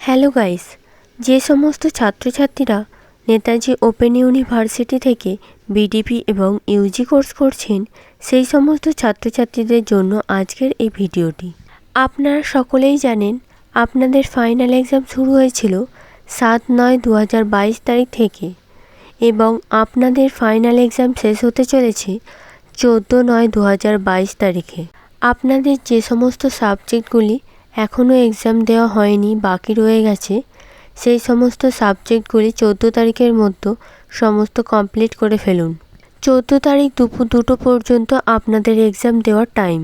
Hello guys, যে সমস্ত ছাত্রছাত্রীরা নেতাজি ওপেন ইউনিভার্সিটি থেকে বিডিপি এবং ইউজি কোর্স করছেন, সেই সমস্ত ছাত্রছাত্রীদের জন্য আজকের এই ভিডিওটি। আপনারা সকলেই জানেন আপনাদের ফাইনাল এক্সাম শুরু হয়েছিল 7/9/2022 তারিখ থেকে এবং আপনাদের ফাইনাল এক্সাম শেষ হতে চলেছে 14/9/2022 তারিখে। আপনাদের যে সমস্ত সাবজেক্টগুলি এখনও এক্সাম দেওয়া হয়নি, বাকি রয়ে গেছে, সেই সমস্ত সাবজেক্টগুলি 14 তারিখের মধ্যে সমস্ত কমপ্লিট করে ফেলুন। 14 তারিখ দুপুর 2টো পর্যন্ত আপনাদের এক্সাম দেওয়ার টাইম।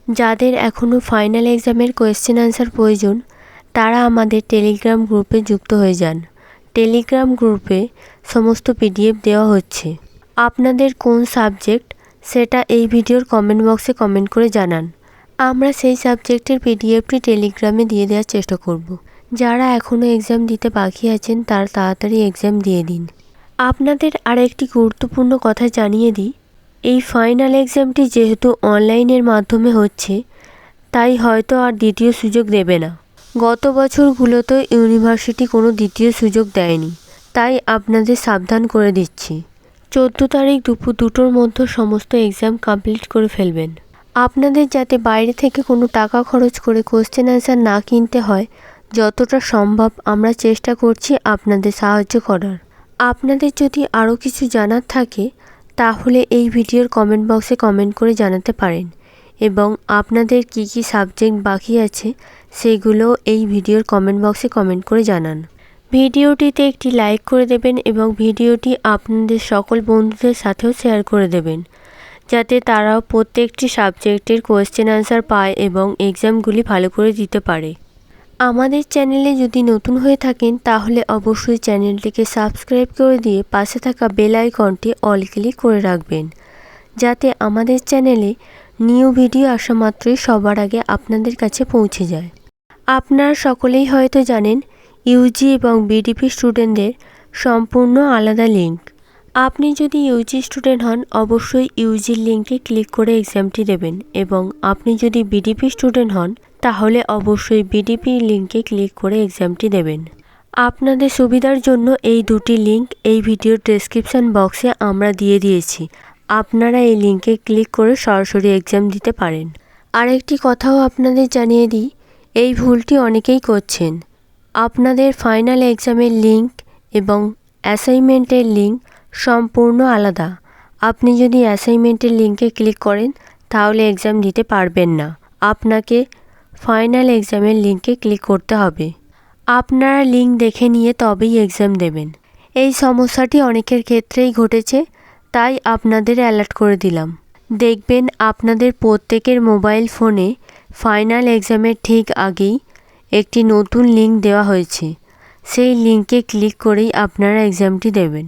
যাদের এখনও ফাইনাল এক্সামের কোয়েশ্চেন আনসার প্রয়োজন, তারা আমাদের টেলিগ্রাম গ্রুপে যুক্ত হয়ে যান। টেলিগ্রাম গ্রুপে সমস্ত পিডিএফ দেওয়া হচ্ছে। আপনাদের কোন সাবজেক্ট সেটা এই ভিডিওর কমেন্ট বক্সে কমেন্ট করে জানান। আমরা সেই সাবজেক্টের পিডিএফটি টেলিগ্রামে দিয়ে দেওয়ার চেষ্টা করব। যারা এখনও এক্সাম দিতে বাকি আছেন তারা তাড়াতাড়ি এক্সাম দিয়ে দিন। আপনাদের আরেকটি গুরুত্বপূর্ণ কথা জানিয়ে দিই, এই ফাইনাল এক্সামটি যেহেতু অনলাইনের মাধ্যমে হচ্ছে, তাই হয়তো আর দ্বিতীয় সুযোগ দেবে না। গত বছরগুলোতে ইউনিভার্সিটি কোনো দ্বিতীয় সুযোগ দেয়নি, তাই আপনাদের সাবধান করে দিচ্ছি। 14 তারিখ দুপুর 2টোর মধ্যে সমস্ত এক্সাম কমপ্লিট করে ফেলবেন। আপনাদের যাতে বাইরে থেকে কোনো টাকা খরচ করে কোশ্চেন অ্যান্সার না কিনতে হয়, যতটা সম্ভব আমরা চেষ্টা করছি আপনাদের সাহায্য করার। আপনাদের যদি আরও কিছু জানার থাকে তাহলে এই ভিডিওর কমেন্ট বক্সে কমেন্ট করে জানাতে পারেন এবং আপনাদের কি কি সাবজেক্ট বাকি আছে সেগুলো এই ভিডিওর কমেন্ট বক্সে কমেন্ট করে জানান। ভিডিওটিতে একটি লাইক করে দেবেন এবং ভিডিওটি আপনাদের সকল বন্ধুদের সাথেও শেয়ার করে দেবেন, যাতে তারাও প্রত্যেকটি সাবজেক্টের কোয়েশ্চেন আনসার পায় এবং এক্সামগুলি ভালো করে দিতে পারে। আমাদের চ্যানেলে যদি নতুন হয়ে থাকেন তাহলে অবশ্যই চ্যানেলটিকে সাবস্ক্রাইব করে দিয়ে পাশে থাকা বেল আইকনটি অল ক্লিক করে রাখবেন, যাতে আমাদের চ্যানেলে নিউ ভিডিও আসা মাত্রই সবার আগে আপনাদের কাছে পৌঁছে যায়। আপনারা সকলেই হয়তো জানেন ইউজি এবং বিডিপি স্টুডেন্টদের সম্পূর্ণ আলাদা লিঙ্ক। আপনি যদি ইউজি স্টুডেন্ট হন অবশ্যই ইউজির লিঙ্কে ক্লিক করে এক্সামটি দেবেন এবং আপনি যদি বিডিপি স্টুডেন্ট হন তাহলে অবশ্যই বিডিপি লিঙ্কে ক্লিক করে এক্সামটি দেবেন। আপনাদের সুবিধার জন্য এই দুটি লিঙ্ক এই ভিডিওর ডেসক্রিপশন বক্সে আমরা দিয়ে দিয়েছি। আপনারা এই লিঙ্কে ক্লিক করে সরাসরি এক্সাম দিতে পারেন। আরেকটি কথাও আপনাদের জানিয়ে দিই, এই ভুলটি অনেকেই করছেন। আপনাদের ফাইনাল এক্সামের লিঙ্ক এবং অ্যাসাইনমেন্টের লিঙ্ক সম্পূর্ণ আলাদা। আপনি যদি অ্যাসাইনমেন্টের লিঙ্কে ক্লিক করেন তাহলে এক্সাম দিতে পারবেন না। আপনাকে ফাইনাল এক্সামের লিঙ্কে ক্লিক করতে হবে। আপনারা লিঙ্ক দেখে নিয়ে তবেই এক্সাম দেবেন। এই সমস্যাটি অনেকের ক্ষেত্রেই ঘটেছে, তাই আপনাদের অ্যালার্ট করে দিলাম। দেখবেন আপনাদের প্রত্যেকের মোবাইল ফোনে ফাইনাল এক্সামের ঠিক আগেই একটি নতুন লিঙ্ক দেওয়া হয়েছে। সেই লিঙ্কে ক্লিক করেই আপনারা এক্সামটি দেবেন।